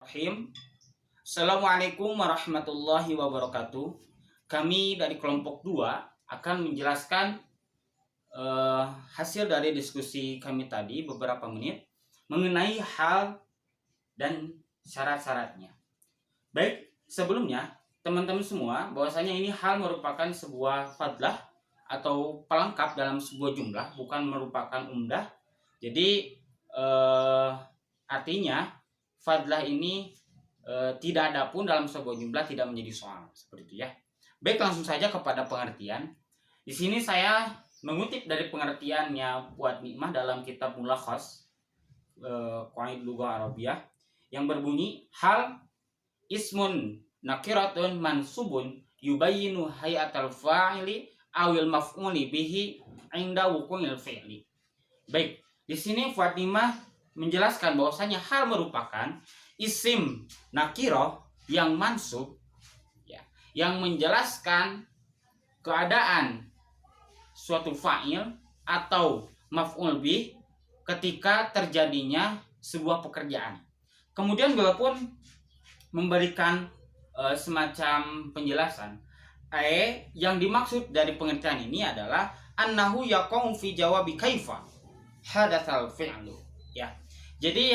Bismillahirrahmanirrahim. Assalamualaikum warahmatullahi wabarakatuh. Kami dari kelompok 2 akan menjelaskan hasil dari diskusi kami tadi beberapa menit mengenai hal dan syarat-syaratnya. Baik, sebelumnya teman-teman semua bahwasanya ini hal merupakan sebuah fadlah atau pelengkap dalam sebuah jumlah, bukan merupakan umdah. Jadi artinya fadlah ini tidak ada pun dalam sebuah jumlah, tidak menjadi soal seperti itu ya. Baik, langsung saja kepada pengertian. Di sini saya mengutip dari pengertiannya Fuad Nikmah dalam kitab Mulakhas Qawaid Lughah Arabiyah yang berbunyi hal ismun nakiratun mansubun yubayyinu hayatal fa'ili awil maf'uli bihi inda wuqu'il fi'li. Baik, di sini Fuad Nikmah menjelaskan bahwasanya hal merupakan isim nakiroh yang mansub ya, yang menjelaskan keadaan suatu fa'il atau maf'ul bih ketika terjadinya sebuah pekerjaan. Kemudian beliau pun memberikan semacam penjelasan. Yang dimaksud dari pengertian ini adalah annahu yaqa'u fi jawabi kaifa hadatsal fi'lu. Ya. Jadi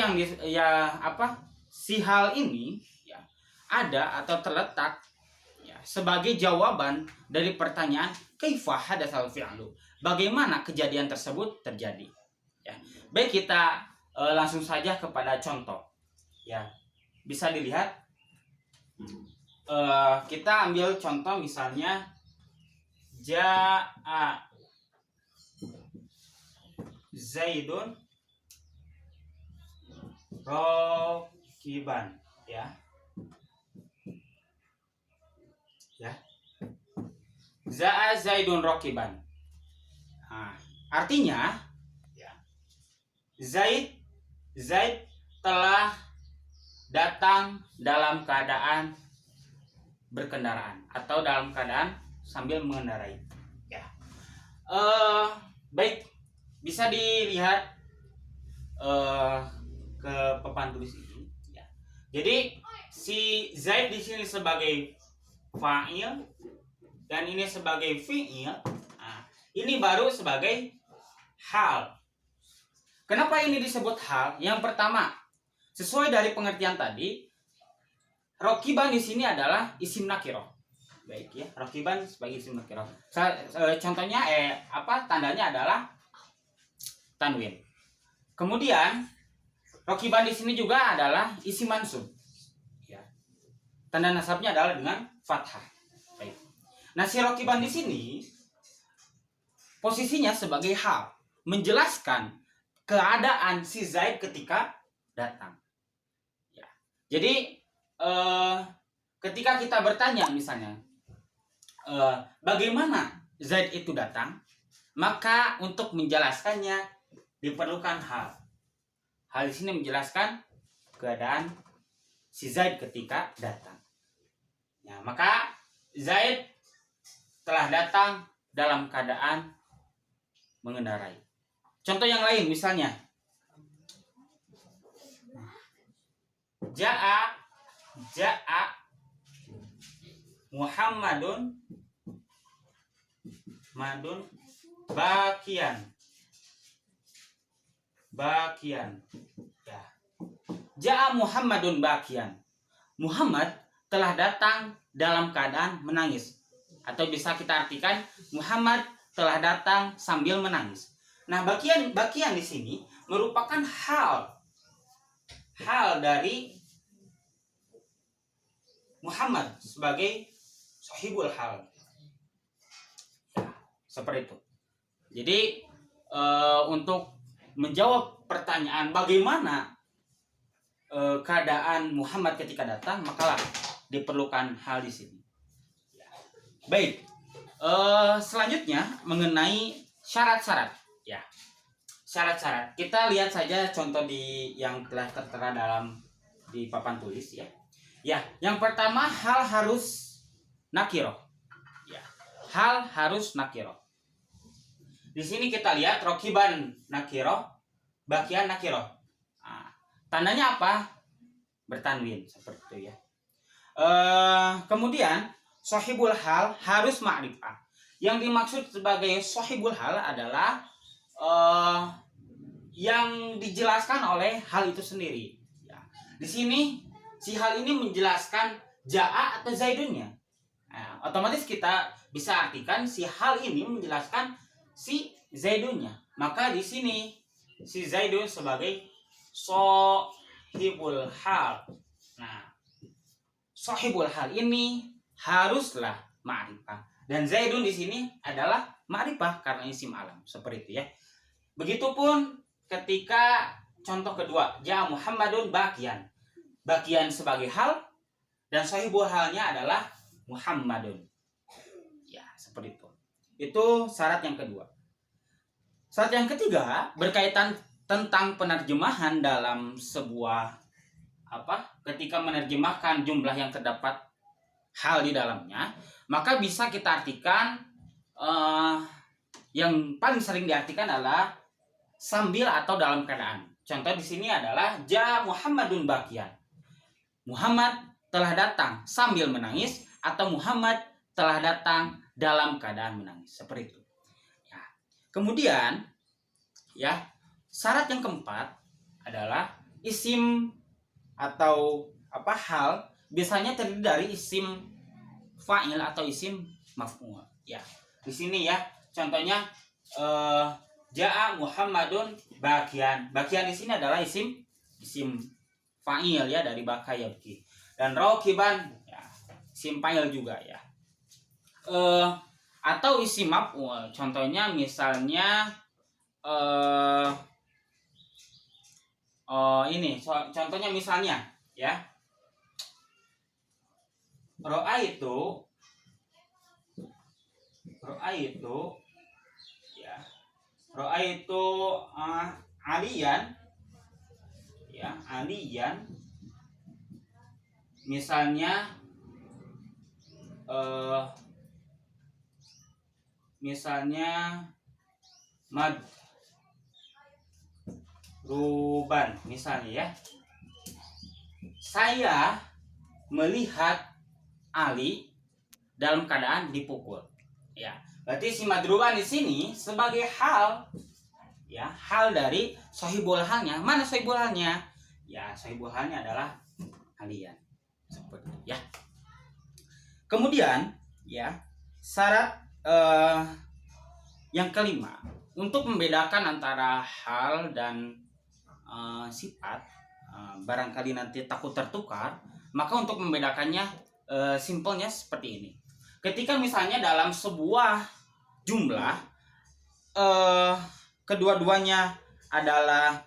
si hal ini ya ada atau terletak ya sebagai jawaban dari pertanyaan kaifa hadatsal fi'lu. Bagaimana kejadian tersebut terjadi? Ya. Baik, kita langsung saja kepada contoh. Ya. Bisa dilihat kita ambil contoh misalnya ja'a Zaidun rokiban ya za'a Zaidun rokiban. Nah, artinya ya, Zaid telah datang dalam keadaan berkendaraan atau dalam keadaan sambil mengendarai ya. Baik, bisa dilihat ke papan tulis ini ya. Jadi si Zaid di sini sebagai fa'il dan ini sebagai fi'il. Nah, ini baru sebagai hal. Kenapa ini disebut hal? Yang pertama, sesuai dari pengertian tadi, rokiban di sini adalah isim nakiroh. Baik ya, rokiban sebagai isim nakiroh. Contohnya tandanya adalah tanwin. Kemudian rokiban di sini juga adalah isim mansub. Ya. Tanda nasabnya adalah dengan fathah. Baik. Nah, si rokiban di sini posisinya sebagai hal, menjelaskan keadaan si Zaid ketika datang. Ya. Jadi ketika kita bertanya misalnya bagaimana Zaid itu datang, maka untuk menjelaskannya diperlukan hal. Hal di sini menjelaskan keadaan si Zaid ketika datang. Ya, maka Zaid telah datang dalam keadaan mengendarai. Contoh yang lain misalnya Ja'a Muhammadun bakian ya. Ja'a Muhammadun bakian. Muhammad telah datang dalam keadaan menangis. Atau bisa kita artikan Muhammad telah datang sambil menangis. Nah, bakian di sini merupakan hal dari Muhammad sebagai sahibul hal. Ya, seperti itu. Jadi untuk menjawab pertanyaan bagaimana keadaan Muhammad ketika datang, maka diperlukan hal di sini. Baik, selanjutnya mengenai syarat-syarat. Ya, syarat-syarat. Kita lihat saja contoh yang telah tertera di papan tulis ya. Ya, yang pertama hal harus nakiroh. Ya, hal harus nakiroh. Di sini kita lihat rokiban nakiroh, bakian nakiroh. Nah, tandanya apa? bertanwin seperti itu ya. Kemudian sahibul hal harus ma'rifah. Yang dimaksud sebagai sahibul hal adalah yang dijelaskan oleh hal itu sendiri. Ya. Di sini si hal ini menjelaskan ja'a atau zaidunnya. Nah, otomatis kita bisa artikan si hal ini menjelaskan si zaidunnya. Maka di sini si zaidun sebagai sahibul hal. Nah, sahibul hal ini haruslah ma'rifah. Dan zaidun di sini adalah ma'rifah karena isim alam. Seperti itu ya. Begitupun ketika contoh kedua, ja Muhammadun bakian. Bakian sebagai hal dan sahibul halnya adalah Muhammadun. Ya, seperti itu. Itu syarat yang kedua. Syarat yang ketiga berkaitan tentang penerjemahan dalam sebuah ketika menerjemahkan jumlah yang terdapat hal di dalamnya, maka bisa kita artikan yang paling sering diartikan adalah sambil atau dalam keadaan. Contoh di sini adalah ja Muhammadun bakian. Muhammad telah datang sambil menangis atau Muhammad telah datang dalam keadaan menangis. Seperti itu. Ya. Kemudian ya, syarat yang keempat adalah isim atau hal biasanya terdiri dari isim fa'il atau isim maf'ul. Ya. Di sini ya, contohnya ja'a Muhammadun bakian. Bakian di sini adalah isim fa'il ya, dari baka yabki. Dan rakiban ya, isim fa'il juga ya. Atau isim maf'ul. Contohnya misalnya contohnya misalnya ya, ro'a itu ya, ro'a itu aliyan ya, aliyan misalnya madruban misalnya ya, saya melihat Ali dalam keadaan dipukul. Ya, berarti si madruban di sini sebagai hal ya, hal dari sahibul halnya. Mana sahibul halnya? Ya, sahibul halnya adalah aliyan. Seperti itu ya. Kemudian ya, syarat yang kelima untuk membedakan antara hal dan sifat, barangkali nanti takut tertukar, maka untuk membedakannya simpelnya seperti ini. Ketika misalnya dalam sebuah jumlah kedua-duanya adalah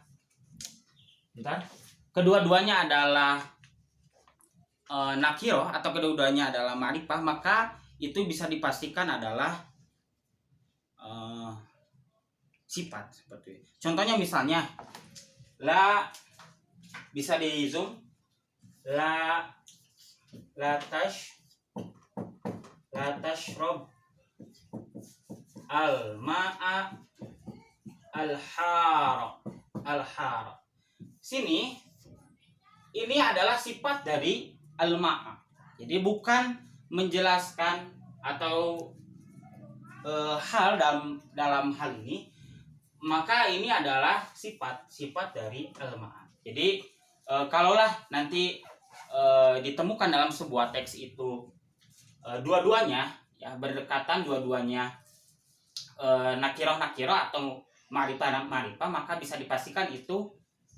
nakiro atau kedua-duanya adalah ma'rifah, maka itu bisa dipastikan adalah sifat seperti itu. Contohnya misalnya la, bisa di zoom, la tashrab al ma'a al hara. Sini ini adalah sifat dari al ma'a. Jadi bukan menjelaskan atau hal dalam hal ini, maka ini adalah sifat dari al ma'a. Jadi kalaulah nanti ditemukan dalam sebuah teks itu dua-duanya ya berdekatan, dua-duanya nakirah atau ma'rifah, maka bisa dipastikan itu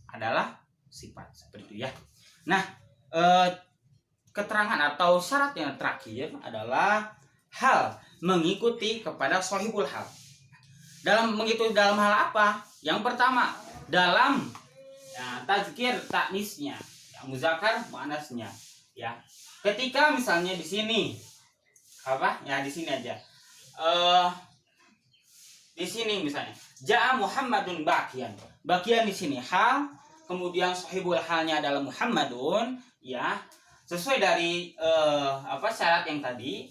adalah sifat seperti itu ya. Nah, keterangan atau syarat yang terakhir adalah hal mengikuti kepada sahibul hal. Mengikuti dalam hal apa? Yang pertama, dalam tazkir taknisnya, muzakkar muannasnya ya. Ketika misalnya di sini di sini aja. Di sini misalnya ja'a Muhammadun bakian. Bakian di sini hal, kemudian sahibul halnya adalah Muhammadun ya. Sesuai dari syarat yang tadi,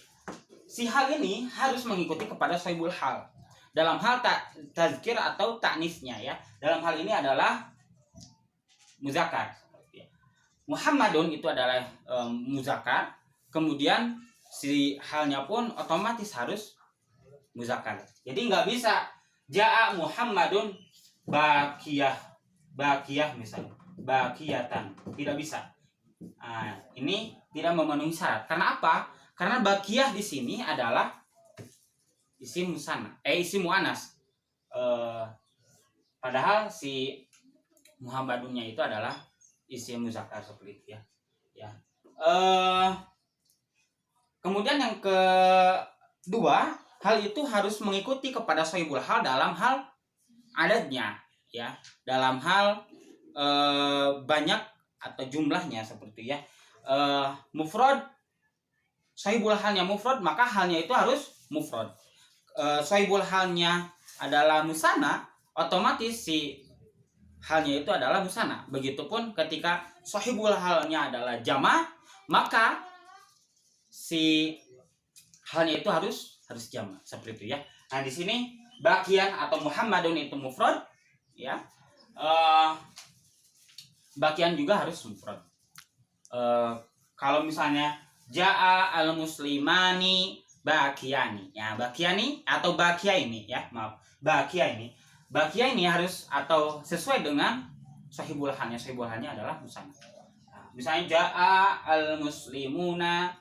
si hal ini harus mengikuti kepada sahibul hal. Dalam hal tazkir atau ta'nisnya ya. Dalam hal ini adalah muzakkar. Muhammadun itu adalah muzakkar, kemudian si halnya pun otomatis harus muzakkar. Jadi nggak bisa jaa Muhammadun bakiyah, bakiyah misalnya, bakiyatan, tidak bisa. Nah, ini tidak memenuhi syarat. Karena apa? Karena bakiyah di sini adalah isim musanna, isim muannas. Padahal si Muhammadunnya itu adalah isim muzakkar seperti itu ya. Ya. Kemudian yang kedua, hal itu harus mengikuti kepada shahibul hal dalam hal adatnya, ya, dalam hal banyak atau jumlahnya seperti ya. Mufrad, shahibul halnya mufrad, maka halnya itu harus mufrad. Shahibul halnya adalah musanna, otomatis si halnya itu adalah musanna. Begitupun ketika shahibul halnya adalah jama, maka si halnya itu harus jama, seperti itu ya. Nah, di sini bagian atau Muhammadun itu mufrad ya. Bagian juga harus mufrad. Kalau misalnya jaa al muslimani bakiyani, ya bakiyani atau bakia ini ya, maaf, bakia ini harus atau sesuai dengan sahibul halnya. Sahibul halnya adalah musanna. Nah, misalnya jaa al muslimuna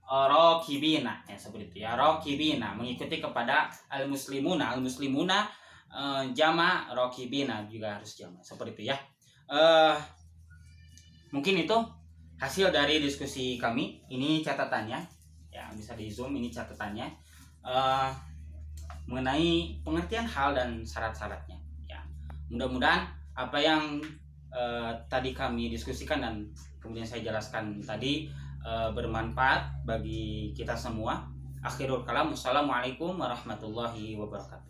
rakibina, ya seperti itu ya, rakibina mengikuti kepada al muslimuna jama, rakibina juga harus jama, seperti itu ya. Mungkin itu hasil dari diskusi kami. Ini catatannya ya, bisa di zoom, ini catatannya mengenai pengertian hal dan syarat-syaratnya ya. Mudah-mudahan apa yang tadi kami diskusikan dan kemudian saya jelaskan tadi bermanfaat bagi kita semua. Akhirul kalam, wassalamualaikum warahmatullahi wabarakatuh.